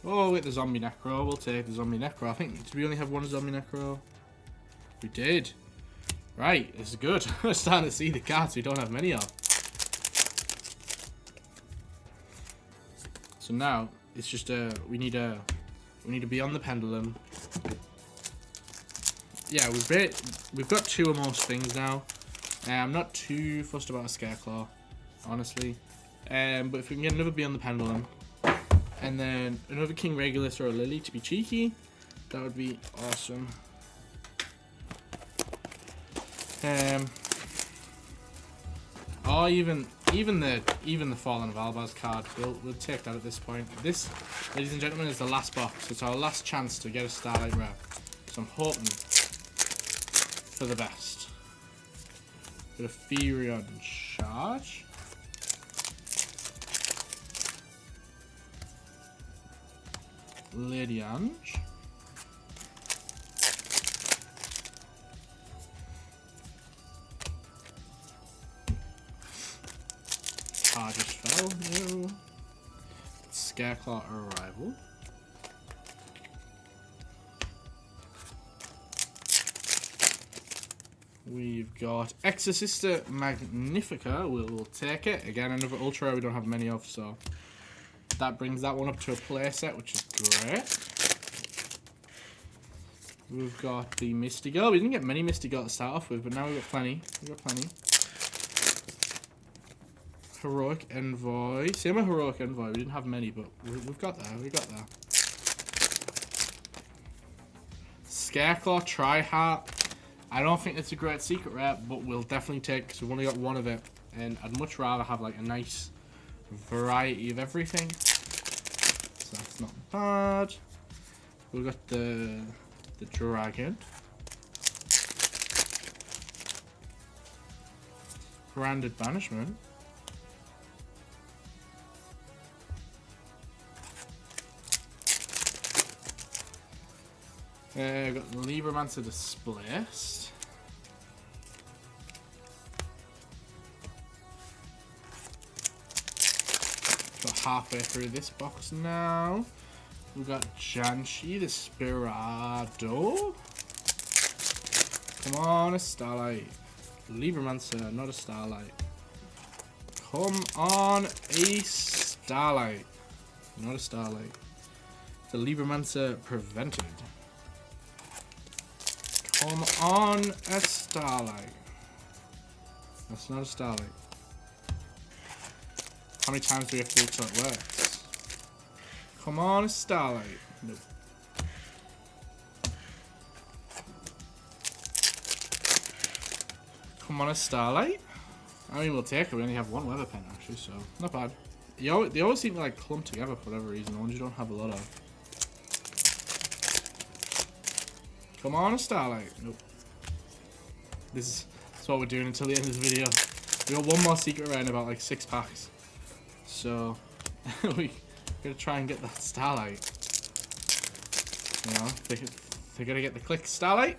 Oh, wait, the Zombie Necro. We'll take the Zombie Necro. I think, did we only have 1 Zombie Necro? We did. Right, this is good. We're starting to see the cards we don't have many of. So now, it's just, we need to be on the Pendulum. Yeah, we've got 2 or most things now. I'm not too fussed about a Scareclaw, honestly. But if we can get another Beyond the Pendulum, and then another King Regulus or a Lily to be cheeky, that would be awesome. Or even the Fallen of Albaz card, we'll take that at this point. This, ladies and gentlemen, is the last box. It's our last chance to get a Starlight Rare. So I'm hoping for the best. Bit of Furion Charge. Lady Ange. Card just fell. No. Scareclaw Arrival. We've got Exorcista Magnifica. We'll take it. Again, another Ultra we don't have many of, so that brings that one up to a playset, which is great. We've got the Misty Girl. We didn't get many Misty Girl to start off with, but now we've got plenty. Heroic Envoy. Same with Heroic Envoy. We didn't have many, but we've got there. We got there. Scareclaw Tri-Heart. I don't think it's a great secret rare, but we'll definitely take, because we've only got 1 of it, and I'd much rather have like a nice variety of everything. So that's not bad. We've got the dragon. Branded Banishment. We've got Libromancer Displaced. halfway through this box now. We've got Janshi, the Spirado. Come on, a Starlight. Libromancer, not a Starlight. Come on, a Starlight. Not a Starlight. The Libromancer prevented. Come on, a Starlight. That's not a Starlight. How many times do we have to do it so it works? Come on, a Starlight. Nope. Come on, a Starlight. I mean, we'll take it. We only have one weather pen, actually, so not bad. They always seem to like clump together for whatever reason, the ones you don't have a lot of. Come on, a Starlight. Nope. This is what we're doing until the end of the video. We got one more secret round, about like 6 packs. So, we gotta try and get that Starlight. You know, they're gonna get the click Starlight.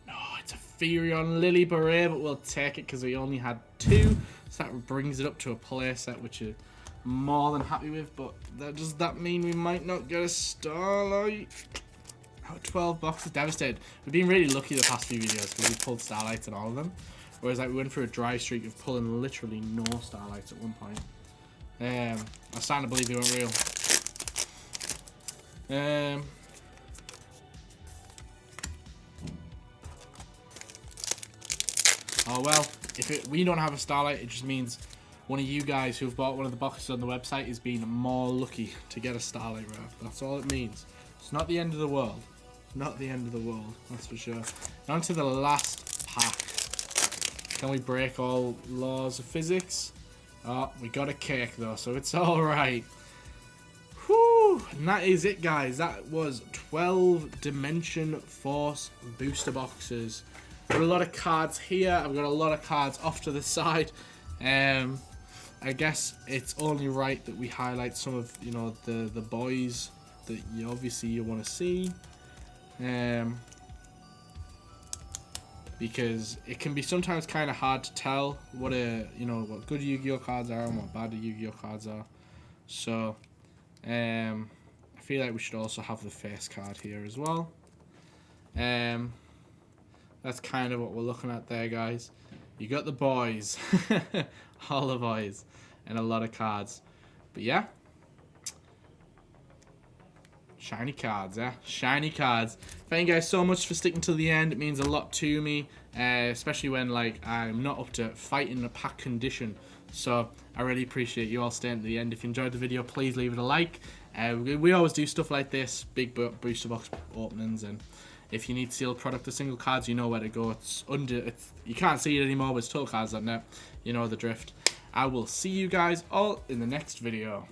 No, it's a Furion Lily Beret, but we'll take it because we only had 2. So that brings it up to a play set, which is more than happy with. But does that mean we might not get a Starlight? Out 12 boxes, devastated. We've been really lucky the past few videos because we pulled Starlights in all of them. Whereas like we went through a dry streak of pulling literally no Starlights at one point. I'm starting to believe they weren't real. Oh well, if we don't have a Starlight, it just means one of you guys who've bought one of the boxes on the website is being more lucky to get a Starlight rare. That's all it means. It's not the end of the world. Not the end of the world, that's for sure. Now on to the last pack. Can we break all laws of physics? Oh, we got a cake though, so it's alright. Whew! And that is it, guys. That was 12 Dimension Force booster boxes. Got a lot of cards here. I've got a lot of cards off to the side. I guess it's only right that we highlight some of, you know, the boys that you obviously want to see. Because it can be sometimes kind of hard to tell what what good Yu-Gi-Oh cards are and what bad Yu-Gi-Oh cards are. So I feel like we should also have the face card here as well. That's kind of what we're looking at there, guys. You got the boys, all the boys, and a lot of cards. But yeah. Shiny cards, eh? Shiny cards. Thank you guys so much for sticking to the end. It means a lot to me, especially when like I'm not up to fighting a pack condition. So I really appreciate you all staying to the end. If you enjoyed the video, please leave it a like. We always do stuff like this, big booster box openings, and if you need sealed product or single cards, you know where to go. It's you can't see it anymore, but it's totalcards.net. You know the drift. I will see you guys all in the next video.